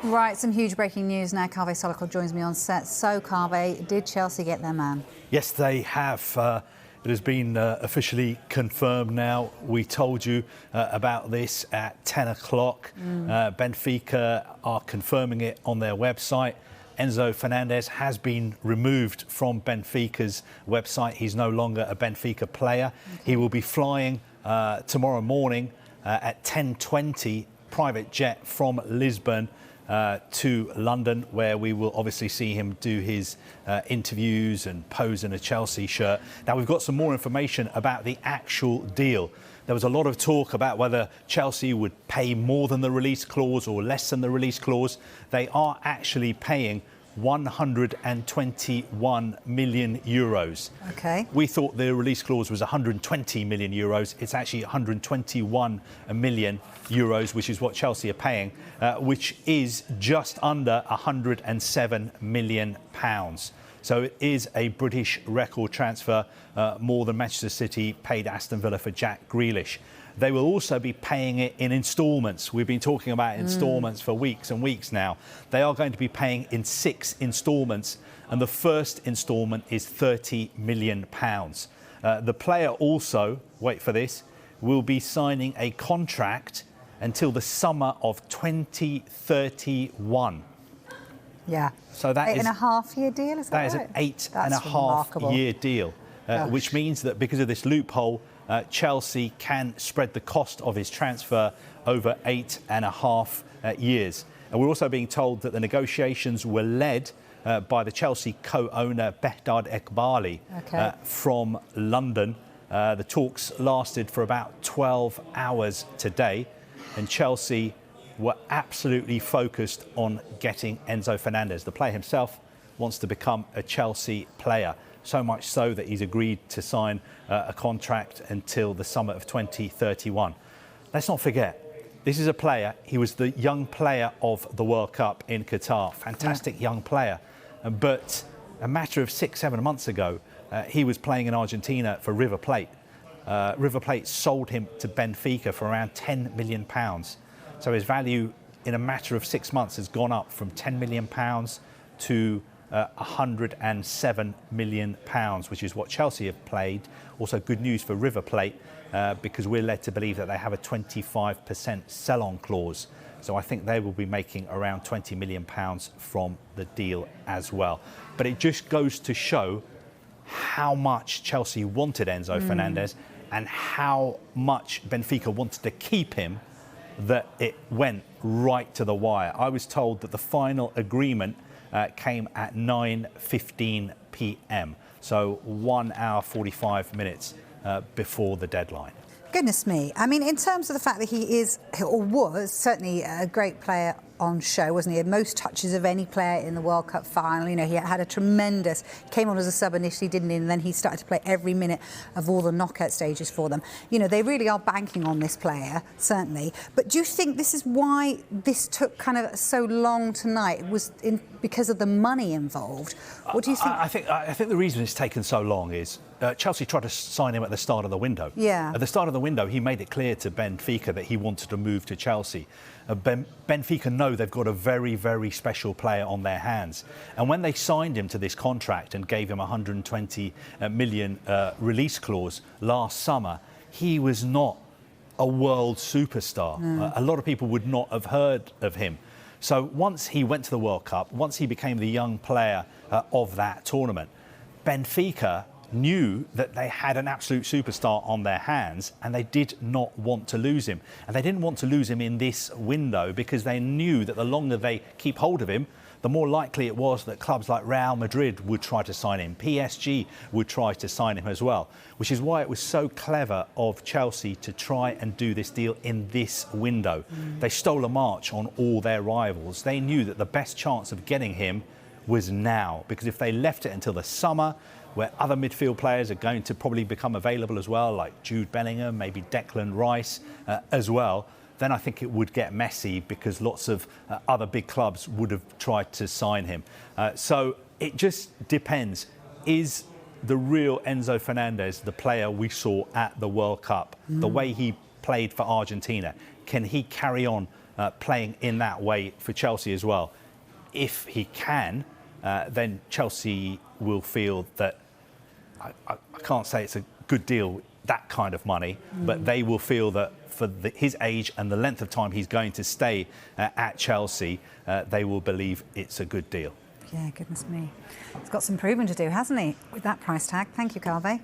Right, some huge breaking news now. Kaveh Solokol joins me on set. So, Kaveh, did Chelsea get their man? Yes, they have. It has been officially confirmed now. We told you about this at 10 o'clock. Benfica are confirming it on their website. Enzo Fernandez has been removed from Benfica's website. He's no longer a Benfica player. Okay. He will be flying tomorrow morning at 10:20, private jet from Lisbon to London, where we will obviously see him do his interviews and pose in a Chelsea shirt. Now, we've got some more information about the actual deal. There was a lot of talk about whether Chelsea would pay more than the release clause or less than the release clause. They are actually paying 121 million euros. Okay. We thought the release clause was 120 million euros. It's actually 121 million euros, which is what Chelsea are paying, which is just under 107 million pounds. So it is a British record transfer, more than Manchester City paid Aston Villa for Jack Grealish. They will also be paying it in instalments. We've been talking about instalments for weeks and weeks now. They are going to be paying in 6 instalments, and the first instalment is £30 million. The player also, wait for this, will be signing a contract until the summer of 2031. Yeah. So that is 8.5-year deal, is that right? That is an 8.5-year deal, which means that because of this loophole, Chelsea can spread the cost of his transfer over 8.5 years. And we're also being told that the negotiations were led by the Chelsea co-owner Behdad Ekbali from London. The talks lasted for about 12 hours today, and Chelsea were absolutely focused on getting Enzo Fernandez. The player himself wants to become a Chelsea player, so much so that he's agreed to sign a contract until the summer of 2031. Let's not forget, this is a player, he was the young player of the World Cup in Qatar, fantastic young player. But a matter of 6-7 months ago, he was playing in Argentina for River Plate. River Plate sold him to Benfica for around £10 million. So his value in a matter of 6 months has gone up from £10 million to £107 million, which is what Chelsea have paid. Also good news for River Plate, because we're led to believe that they have a 25% sell-on clause. So I think they will be making around £20 million from the deal as well. But it just goes to show how much Chelsea wanted Enzo Fernandez and how much Benfica wanted to keep him, that it went right to the wire. I was told that the final agreement came at 9:15 p.m. So 1 hour 45 minutes before the deadline. Goodness me. I mean, in terms of the fact that he is, or was, certainly a great player on show, wasn't he? He had most touches of any player in the World Cup final. You know, he had a tremendous, came on as a sub initially, didn't he? And then he started to play every minute of all the knockout stages for them. You know, they really are banking on this player, certainly. But do you think this is why this took kind of so long tonight? It was because of the money involved? What do you think? I think the reason it's taken so long is Chelsea tried to sign him at the start of the window. Yeah. At the start of the window, he made it clear to Benfica that he wanted to move to Chelsea. Benfica know they've got a very, very special player on their hands. And when they signed him to this contract and gave him a 120 million release clause last summer, he was not a world superstar. A lot of people would not have heard of him. So once he went to the World Cup, once he became the young player of that tournament, Benfica knew that they had an absolute superstar on their hands, and they did not want to lose him. And they didn't want to lose him in this window because they knew that the longer they keep hold of him, the more likely it was that clubs like Real Madrid would try to sign him. PSG would try to sign him as well, which is why it was so clever of Chelsea to try and do this deal in this window. They stole a march on all their rivals. They knew that the best chance of getting him was now, because if they left it until the summer, where other midfield players are going to probably become available as well, like Jude Bellingham, maybe Declan Rice as well, then I think it would get messy because lots of other big clubs would have tried to sign him. So it just depends. Is the real Enzo Fernandez the player we saw at the World Cup? The way he played for Argentina, can he carry on playing in that way for Chelsea as well? If he can, then Chelsea will feel that, I can't say it's a good deal, that kind of money, but they will feel that for his age and the length of time he's going to stay at Chelsea, they will believe it's a good deal. Yeah, goodness me. He's got some proving to do, hasn't he, with that price tag? Thank you, Carve.